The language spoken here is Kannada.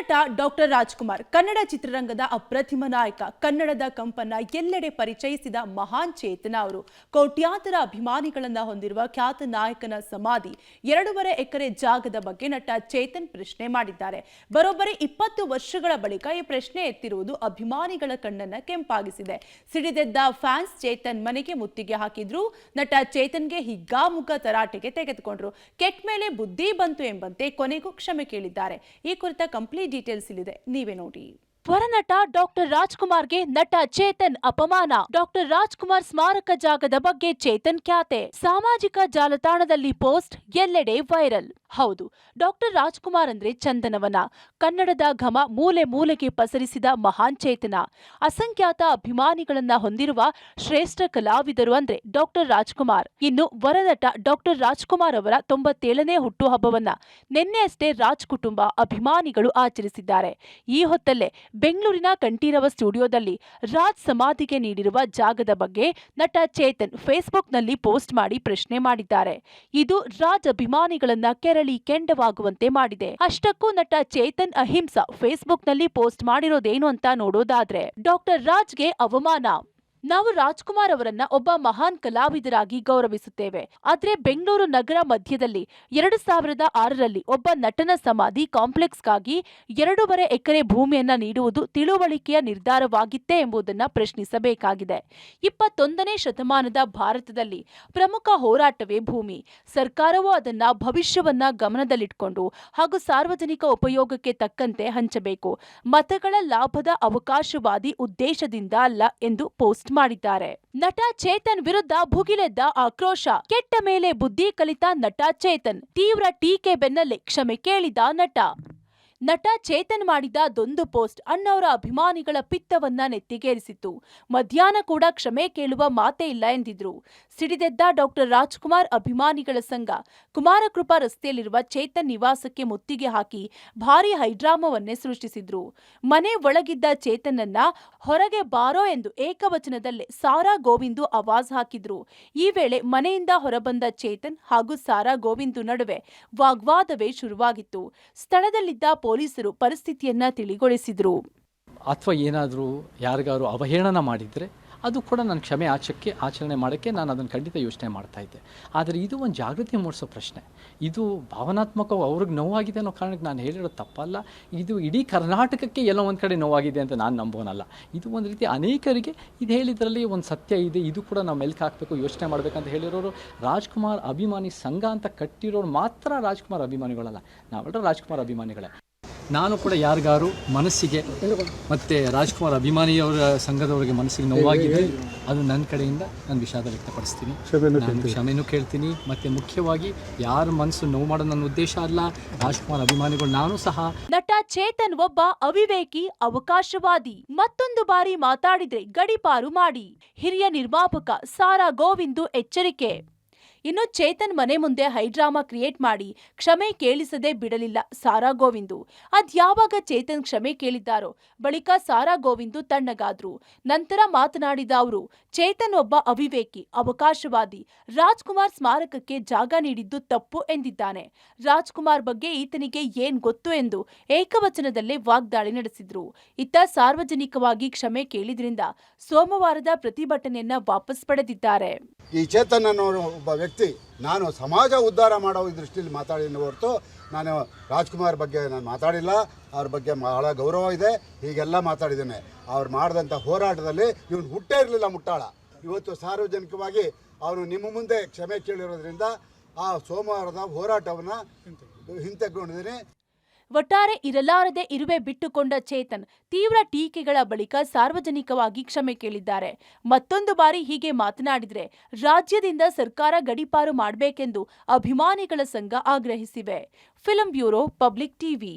ವರನಟ ಡಾಕ್ಟರ್ ರಾಜ್ಕುಮಾರ್ ಕನ್ನಡ ಚಿತ್ರರಂಗದ ಅಪ್ರತಿಮ ನಾಯಕ. ಕನ್ನಡದ ಕಂಪನ್ನ ಎಲ್ಲೆಡೆ ಪರಿಚಯಿಸಿದ ಮಹಾನ್ ಚೇತನ ಅವರು. ಕೋಟ್ಯಾಂತರ ಅಭಿಮಾನಿಗಳನ್ನ ಹೊಂದಿರುವ ಖ್ಯಾತ ನಾಯಕನ ಸಮಾಧಿ 2.5 ಎಕರೆ ಜಾಗದ ಬಗ್ಗೆ ನಟ ಚೇತನ್ ಪ್ರಶ್ನೆ ಮಾಡಿದ್ದಾರೆ. ಬರೋಬ್ಬರಿ 20 ವರ್ಷಗಳ ಬಳಿಕ ಈ ಪ್ರಶ್ನೆ ಎತ್ತಿರುವುದು ಅಭಿಮಾನಿಗಳ ಕಣ್ಣನ್ನ ಕೆಂಪಾಗಿಸಿದೆ. ಸಿಡಿದೆದ್ದ ಫ್ಯಾನ್ಸ್ ಚೇತನ್ ಮನೆಗೆ ಮುತ್ತಿಗೆ ಹಾಕಿದ್ರು. ನಟ ಚೇತನ್ಗೆ ಹಿಗ್ಗಾಮುಗ್ಗಾ ತರಾಟೆಗೆ ತೆಗೆದುಕೊಂಡ್ರು. ಕೆಟ್ಟ ಮೇಲೆ ಬುದ್ಧಿ ಬಂತು ಎಂಬಂತೆ ಕೊನೆಗೂ ಕ್ಷಮೆ ಕೇಳಿದ್ದಾರೆ. ಈ ಕುರಿತ ಕಂಪ್ಲೀಟ್ ಡೀಟೇಲ್ಸ್ ಇಲ್ಲಿದೆ, ನೀವೇ ನೋಡಿ. ವರನಟ ಡಾಕ್ಟರ್ ರಾಜ್ಕುಮಾರ್ಗೆ ನಟ ಚೇತನ್ ಅಪಮಾನ. ಡಾಕ್ಟರ್ ರಾಜ್ಕುಮಾರ್ ಸ್ಮಾರಕ ಜಾಗದ ಬಗ್ಗೆ ಚೇತನ್ ಖ್ಯಾತೆ. ಸಾಮಾಜಿಕ ಜಾಲತಾಣದಲ್ಲಿ ಪೋಸ್ಟ್, ಎಲ್ಲೆಡೆ ವೈರಲ್. ಹೌದು, ಡಾಕ್ಟರ್ ರಾಜ್ಕುಮಾರ್ ಅಂದ್ರೆ ಚಂದನವನ. ಕನ್ನಡದ ಘಮ ಮೂಲೆ ಮೂಲೆಗೆ ಪಸರಿಸಿದ ಮಹಾನ್ ಚೇತನ. ಅಸಂಖ್ಯಾತ ಅಭಿಮಾನಿಗಳನ್ನ ಹೊಂದಿರುವ ಶ್ರೇಷ್ಠ ಕಲಾವಿದರು ಅಂದ್ರೆ ಡಾಕ್ಟರ್ ರಾಜ್ಕುಮಾರ್. ಇನ್ನು ವರನಟ ಡಾಕ್ಟರ್ ರಾಜ್ಕುಮಾರ್ ಅವರ 97ನೇ ಹುಟ್ಟುಹಬ್ಬವನ್ನ ನಿನ್ನೆಯಷ್ಟೇ ರಾಜ್ ಕುಟುಂಬ ಅಭಿಮಾನಿಗಳು ಆಚರಿಸಿದ್ದಾರೆ. ಈ ಹೊತ್ತಲ್ಲೇ ಬೆಂಗಳೂರಿನ ಕಂಠೀರವ ಸ್ಟುಡಿಯೋದಲ್ಲಿ ರಾಜ್ ಸಮಾಧಿಗೆ ನೀಡಿರುವ ಜಾಗದ ಬಗ್ಗೆ ನಟ ಚೇತನ್ ಫೇಸ್ಬುಕ್ನಲ್ಲಿ ಪೋಸ್ಟ್ ಮಾಡಿ ಪ್ರಶ್ನೆ ಮಾಡಿದ್ದಾರೆ. ಇದು ರಾಜ್ ಅಭಿಮಾನಿಗಳನ್ನ ಕೆರಳಿ ಕೆಂಡವಾಗುವಂತೆ ಮಾಡಿದೆ. ಅಷ್ಟಕ್ಕೂ ನಟ ಚೇತನ್ ಅಹಿಂಸಾ ಫೇಸ್ಬುಕ್ನಲ್ಲಿ ಪೋಸ್ಟ್ ಮಾಡಿರೋದೇನು ಅಂತ ನೋಡೋದಾದ್ರೆ, ಡಾಕ್ಟರ್ ರಾಜ್ಗೆ ಅವಮಾನ. ನಾವು ರಾಜ್ಕುಮಾರ್ ಅವರನ್ನ ಒಬ್ಬ ಮಹಾನ್ ಕಲಾವಿದರಾಗಿ ಗೌರವಿಸುತ್ತೇವೆ. ಆದ್ರೆ ಬೆಂಗಳೂರು ನಗರ ಮಧ್ಯದಲ್ಲಿ 2006ರಲ್ಲಿ ಒಬ್ಬ ನಟನ ಸಮಾಧಿ ಕಾಂಪ್ಲೆಕ್ಸ್ಗಾಗಿ 2.5 ಎಕರೆ ಭೂಮಿಯನ್ನ ನೀಡುವುದು ತಿಳುವಳಿಕೆಯ ನಿರ್ಧಾರವಾಗಿತ್ತೇ ಎಂಬುದನ್ನ ಪ್ರಶ್ನಿಸಬೇಕಾಗಿದೆ. 21ನೇ ಶತಮಾನದ ಭಾರತದಲ್ಲಿ ಪ್ರಮುಖ ಹೋರಾಟವೇ ಭೂಮಿ. ಸರ್ಕಾರವು ಅದನ್ನ ಭವಿಷ್ಯವನ್ನ ಗಮನದಲ್ಲಿಟ್ಕೊಂಡು ಹಾಗೂ ಸಾರ್ವಜನಿಕ ಉಪಯೋಗಕ್ಕೆ ತಕ್ಕಂತೆ ಹಂಚಬೇಕು. ಮತಗಳ ಲಾಭದ ಅವಕಾಶವಾದಿ ಉದ್ದೇಶದಿಂದ ಅಲ್ಲ ಎಂದು ಪೋಸ್ಟ್ ಮಾಡಿದ್ದಾರೆ. ನಟ ಚೇತನ್ ವಿರುದ್ಧ ಭುಗಿಲೆದ್ದ ಆಕ್ರೋಶ. ಕೆಟ್ಟ ಮೇಲೆ ಬುದ್ಧಿ ಕಲಿತ ನಟ ಚೇತನ್. ತೀವ್ರ ಟೀಕೆ ಬೆನ್ನಲ್ಲೇ ಕ್ಷಮೆ ಕೇಳಿದ ನಟ. ನಟ ಚೇತನ್ ಮಾಡಿದ ಅದೊಂದು ಪೋಸ್ಟ್ ಅಣ್ಣವರ ಅಭಿಮಾನಿಗಳ ಪಿತ್ತವನ್ನ ನೆತ್ತಿಗೇರಿಸಿತ್ತು. ಮಧ್ಯಾಹ್ನ ಕೂಡ ಕ್ಷಮೆ ಕೇಳುವ ಮಾತೇ ಇಲ್ಲ ಎಂದಿದ್ರು. ಸಿಡಿದೆದ್ದ ಡಾಕ್ಟರ್ ರಾಜ್ಕುಮಾರ್ ಅಭಿಮಾನಿಗಳ ಸಂಘ ಕುಮಾರಕೃಪಾ ರಸ್ತೆಯಲ್ಲಿರುವ ಚೇತನ್ ನಿವಾಸಕ್ಕೆ ಮುತ್ತಿಗೆ ಹಾಕಿ ಭಾರೀ ಹೈಡ್ರಾಮವನ್ನೇ ಸೃಷ್ಟಿಸಿದ್ರು. ಮನೆ ಒಳಗಿದ್ದ ಚೇತನ್ನನ್ನ ಹೊರಗೆ ಬಾರೋ ಎಂದು ಏಕವಚನದಲ್ಲೇ ಸಾರಾ ಗೋವಿಂದು ಆವಾಜ್ ಹಾಕಿದ್ರು. ಈ ವೇಳೆ ಮನೆಯಿಂದ ಹೊರಬಂದ ಚೇತನ್ ಹಾಗೂ ಸಾರಾ ಗೋವಿಂದು ನಡುವೆ ವಾಗ್ವಾದವೇ ಶುರುವಾಗಿತ್ತು. ಸ್ಥಳದಲ್ಲಿದ್ದ ಪೊಲೀಸರು ಪರಿಸ್ಥಿತಿಯನ್ನ ತಿಳಿಗೊಳಿಸಿದ್ರು. ಅಥವಾ ಏನಾದರೂ ಯಾರಿಗಾರು ಅವಹೇಳನ ಮಾಡಿದರೆ ಅದು ಕೂಡ ನಾನು ಕ್ಷಮೆ ಆಚರಣೆ ಮಾಡೋಕ್ಕೆ ನಾನು ಅದನ್ನು ಖಂಡಿತ ಯೋಚನೆ ಮಾಡ್ತಾ ಇದ್ದೆ. ಆದರೆ ಇದು ಒಂದು ಜಾಗೃತಿ ಮೂಡಿಸೋ ಪ್ರಶ್ನೆ. ಇದು ಭಾವನಾತ್ಮಕವಾಗಿ ಅವ್ರಿಗೆ ನೋವಾಗಿದೆ ಅನ್ನೋ ಕಾರಣಕ್ಕೆ ನಾನು ಹೇಳಿರೋದು ತಪ್ಪಲ್ಲ. ಇದು ಇಡೀ ಕರ್ನಾಟಕಕ್ಕೆ ಎಲ್ಲೋ ಒಂದು ಕಡೆ ನೋವಾಗಿದೆ ಅಂತ ನಾನು ನಂಬೋನಲ್ಲ. ಇದು ಒಂದು ರೀತಿ ಅನೇಕರಿಗೆ ಇದು ಹೇಳಿದ್ರಲ್ಲಿ ಒಂದು ಸತ್ಯ ಇದೆ. ಇದು ಕೂಡ ನಾವು ಮೆಲ್ಕು ಹಾಕಬೇಕು, ಯೋಚನೆ ಮಾಡಬೇಕಂತ ಹೇಳಿರೋರು ರಾಜ್ಕುಮಾರ್ ಅಭಿಮಾನಿ ಸಂಘ ಅಂತ ಕಟ್ಟಿರೋರು ಮಾತ್ರ ರಾಜ್ಕುಮಾರ್ ಅಭಿಮಾನಿಗಳಲ್ಲ, ನಾವೆಲ್ಲರೂ ರಾಜ್ಕುಮಾರ್ ಅಭಿಮಾನಿಗಳೇ. ನಾನು ಕೂಡ ಯಾರಿಗಾರು ಮನಸ್ಸಿಗೆ ಮತ್ತು ರಾಜ್ಕುಮಾರ್ ಅಭಿಮಾನಿಯವರ ಸಂಘದವರಿಗೆ ಮನಸ್ಸಿಗೆ ನೋವಾಗಿದ್ದರೆ ಅದು ನನ್ನ ಕಡೆಯಿಂದ ನಾನು ವಿಷಾದ ವ್ಯಕ್ತಪಡಿಸ್ತೀನಿ, ನಾನು ಕ್ಷಮೆನೂ ಕೇಳ್ತೀನಿ. ಮತ್ತು ಮುಖ್ಯವಾಗಿ ಯಾರ ಮನಸ್ಸು ನೋವು ಮಾಡೋ ನನ್ನ ಉದ್ದೇಶ ಅಲ್ಲ. ರಾಜ್ಕುಮಾರ್ ಅಭಿಮಾನಿಗಳು ನಾನು ಸಹ. ನಟ ಚೇತನ್ ಒಬ್ಬ ಅವಿವೇಕಿ, ಅವಕಾಶವಾದಿ. ಮತ್ತೊಂದು ಬಾರಿ ಮಾತಾಡಿದ್ರೆ ಗಡಿಪಾರು ಮಾಡಿ. ಹಿರಿಯ ನಿರ್ಮಾಪಕ ಸಾರಾ ಗೋವಿಂದು ಎಚ್ಚರಿಕೆ. ಇನ್ನು ಚೇತನ್ ಮನೆ ಮುಂದೆ ಹೈಡ್ರಾಮಾ ಕ್ರಿಯೇಟ್ ಮಾಡಿ ಕ್ಷಮೆ ಕೇಳಿಸದೆ ಬಿಡಲಿಲ್ಲ ಸಾರಾ ಗೋವಿಂದು. ಅದ್ಯಾವಾಗ ಚೇತನ್ ಕ್ಷಮೆ ಕೇಳಿದ್ದಾರೋ ಬಳಿಕ ಸಾರಾ ಗೋವಿಂದು ತಣ್ಣಗಾದ್ರು. ನಂತರ ಮಾತನಾಡಿದ ಅವರು, ಚೇತನ್ ಒಬ್ಬ ಅವಿವೇಕಿ, ಅವಕಾಶವಾದಿ. ರಾಜ್ಕುಮಾರ್ ಸ್ಮಾರಕಕ್ಕೆ ಜಾಗ ನೀಡಿದ್ದು ತಪ್ಪು ಎಂದಿದ್ದಾನೆ. ರಾಜ್ಕುಮಾರ್ ಬಗ್ಗೆ ಈತನಿಗೆ ಏನ್ ಗೊತ್ತು ಎಂದು ಏಕವಚನದಲ್ಲೇ ವಾಗ್ದಾಳಿ ನಡೆಸಿದ್ರು. ಇತ್ತ ಸಾರ್ವಜನಿಕವಾಗಿ ಕ್ಷಮೆ ಕೇಳಿದ್ರಿಂದ ಸೋಮವಾರದ ಪ್ರತಿಭಟನೆಯನ್ನ ವಾಪಸ್ ಪಡೆದಿದ್ದಾರೆ. ಈ ಚೇತನ್ ಅನ್ನೋ ಒಬ್ಬ ವ್ಯಕ್ತಿ, ನಾನು ಸಮಾಜ ಉದ್ಧಾರ ಮಾಡೋ ದೃಷ್ಟಿಯಲ್ಲಿ ಮಾತಾಡಿದ ಹೊರತು ನಾನು ರಾಜ್ಕುಮಾರ್ ಬಗ್ಗೆ ನಾನು ಮಾತಾಡಿಲ್ಲ. ಅವ್ರ ಬಗ್ಗೆ ಬಹಳ ಗೌರವ ಇದೆ, ಹೀಗೆಲ್ಲ ಮಾತಾಡಿದ್ದೇನೆ. ಅವ್ರು ಮಾಡಿದಂಥ ಹೋರಾಟದಲ್ಲಿ ಇವನು ಹುಟ್ಟೇ ಇರಲಿಲ್ಲ ಮುಟ್ಟಾಳ. ಇವತ್ತು ಸಾರ್ವಜನಿಕವಾಗಿ ಅವನು ನಿಮ್ಮ ಮುಂದೆ ಕ್ಷಮೆ ಕೇಳಿರೋದ್ರಿಂದ ಆ ಸೋಮವಾರದ ಹೋರಾಟವನ್ನು ಹಿಂತೆಗೊಂಡಿದ್ದೀನಿ. ಒಟ್ಟಾರೆ ಇರಲಾರದೆ ಇರುವೆ ಬಿಟ್ಟುಕೊಂಡ ಚೇತನ್ ತೀವ್ರ ಟೀಕೆಗಳ ಬಳಿಕ ಸಾರ್ವಜನಿಕವಾಗಿ ಕ್ಷಮೆ ಕೇಳಿದ್ದಾರೆ. ಮತ್ತೊಂದು ಬಾರಿ ಹೀಗೆ ಮಾತನಾಡಿದರೆ ರಾಜ್ಯದಿಂದ ಸರ್ಕಾರ ಗಡೀಪಾರು ಮಾಡಬೇಕೆಂದು ಅಭಿಮಾನಿಗಳ ಸಂಘ ಆಗ್ರಹಿಸಿವೆ. Film bureau, public TV.